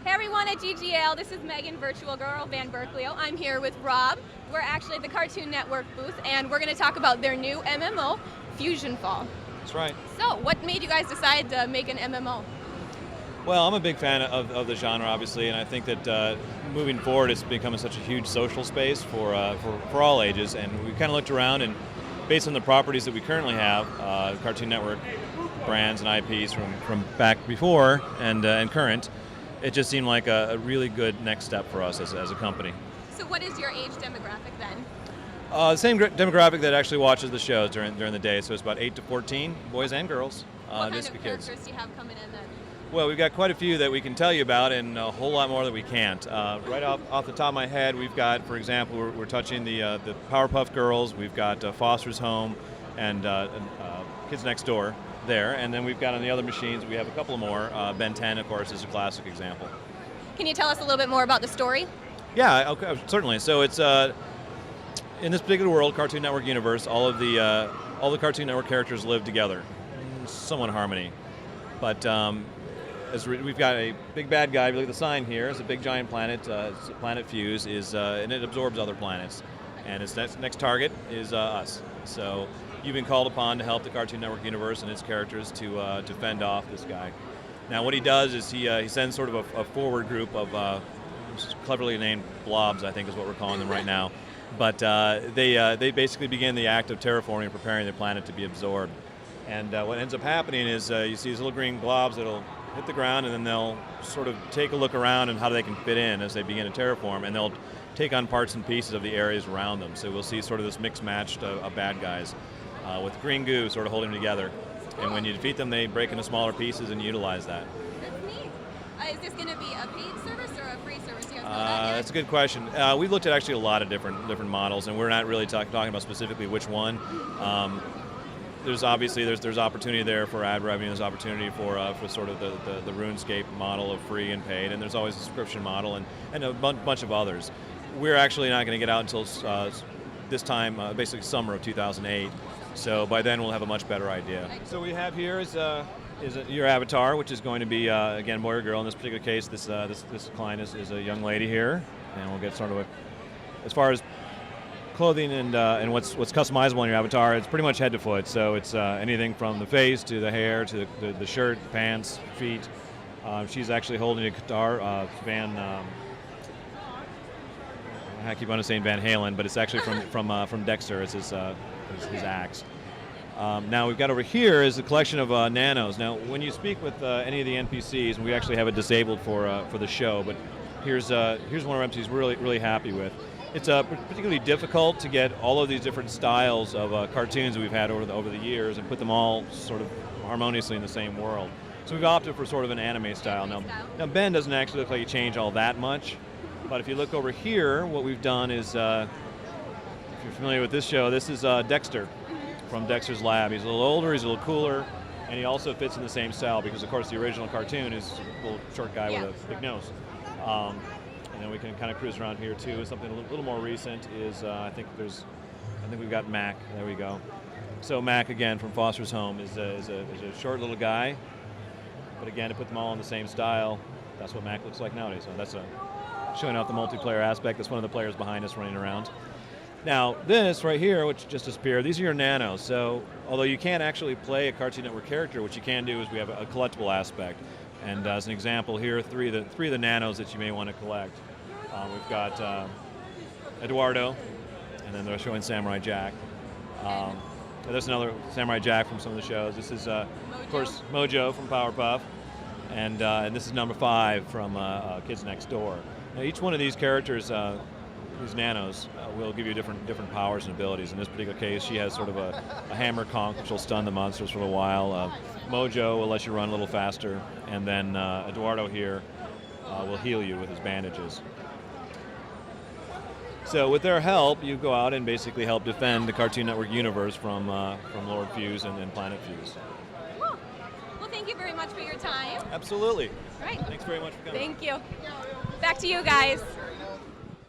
Hey everyone at GGL, this is Megan Virtual Girl Van Berkeley. I'm here with Rob. We're actually at the Cartoon Network booth and we're going to talk about their new MMO, FusionFall. That's right. So, what made you guys decide to make an MMO? Well, I'm a big fan of the genre, obviously, and I think that moving forward it's becoming such a huge social space for all ages, and we kind of looked around and based on the properties that we currently have, Cartoon Network brands and IPs from back before and current, it just seemed like a really good next step for us as a company. So what is your age demographic then? The same demographic that actually watches the shows during the day, so it's about 8 to 14, boys and girls. What kind of characters do you have coming in then? Well, we've got quite a few that we can tell you about and a whole lot more that we can't. Right off the top of my head, we've got, for example, we're touching the Powerpuff Girls, we've got Foster's Home and Kids Next Door there, and then we've got on the other machines, we have a couple more. Ben 10, of course, is a classic example. Can you tell us a little bit more about the story? Yeah, okay, certainly. So it's in this particular world, Cartoon Network universe, all the Cartoon Network characters live together, somewhat in harmony. But as we've got a big bad guy, if you look at the sign here, it's a big giant planet. It's Planet Fuse, and it absorbs other planets. And its next target is us. So you've been called upon to help the Cartoon Network universe and its characters to fend off this guy. Now what he does is he sends sort of a forward group of cleverly named blobs, I think is what we're calling them right now. But they basically begin the act of terraforming and preparing their planet to be absorbed. And what ends up happening is you see these little green globs that'll hit the ground, and then they'll sort of take a look around and how they can fit in as they begin to terraform, and they'll take on parts and pieces of the areas around them. So we'll see sort of this mixed match of bad guys with green goo sort of holding them together. And when you defeat them, they break into smaller pieces and utilize that. That's neat. Is this going to be a paid service or a free service? Do you guys know that yet? That's a good question. We've looked at actually a lot of different models, and we're not really talking about specifically which one. There's obviously there's opportunity there for ad revenue. There's opportunity for sort of the RuneScape model of free and paid, and there's always a subscription model and a bunch of others. We're actually not going to get out until this time, basically summer of 2008. So by then we'll have a much better idea. So we have here is your avatar, which is going to be again boy or girl. In this particular case, this client is a young lady here, and we'll get sort of as far as clothing and what's customizable in your avatar, it's pretty much head to foot. So it's anything from the face to the hair to the shirt, the pants, feet. She's actually holding a guitar, I keep on saying Van Halen, but it's actually from Dexter. It's his axe. Now we've got over here is a collection of nanos. Now when you speak with any of the NPCs, and we actually have it disabled for the show, but here's one of our NPCs we're really happy with. It's particularly difficult to get all of these different styles of cartoons that we've had over the years and put them all sort of harmoniously in the same world. So we've opted for sort of an anime style. Now Ben doesn't actually look like he changed all that much, but if you look over here, what we've done is, if you're familiar with this show, this is Dexter from Dexter's Lab. He's a little older, he's a little cooler, and he also fits in the same style because, of course, the original cartoon is a little short guy with a big nose. And then we can kind of cruise around here too. Something a little more recent is I think we've got Mac. There we go. So Mac again from Foster's Home is a short little guy, but again to put them all in the same style, that's what Mac looks like nowadays. So that's showing off the multiplayer aspect. That's one of the players behind us running around. Now this right here, which just disappeared, these are your nanos. So although you can't actually play a Cartoon Network character, what you can do is we have a collectible aspect. And as an example here, three of the nanos that you may want to collect. We've got Eduardo, and then they're showing Samurai Jack. There's another Samurai Jack from some of the shows. This is, of course, Mojo from Powerpuff, and this is number 5 from Kids Next Door. Now, each one of these characters, these nanos, will give you different powers and abilities. In this particular case, she has sort of a hammer conch, which will stun the monsters for a while. Mojo will let you run a little faster, and then Eduardo here will heal you with his bandages. So with their help, you go out and basically help defend the Cartoon Network universe from Lord Fuse and Planet Fuse. Cool. Well, thank you very much for your time. Absolutely. All right. Thanks very much for coming. Thank you. Back to you guys.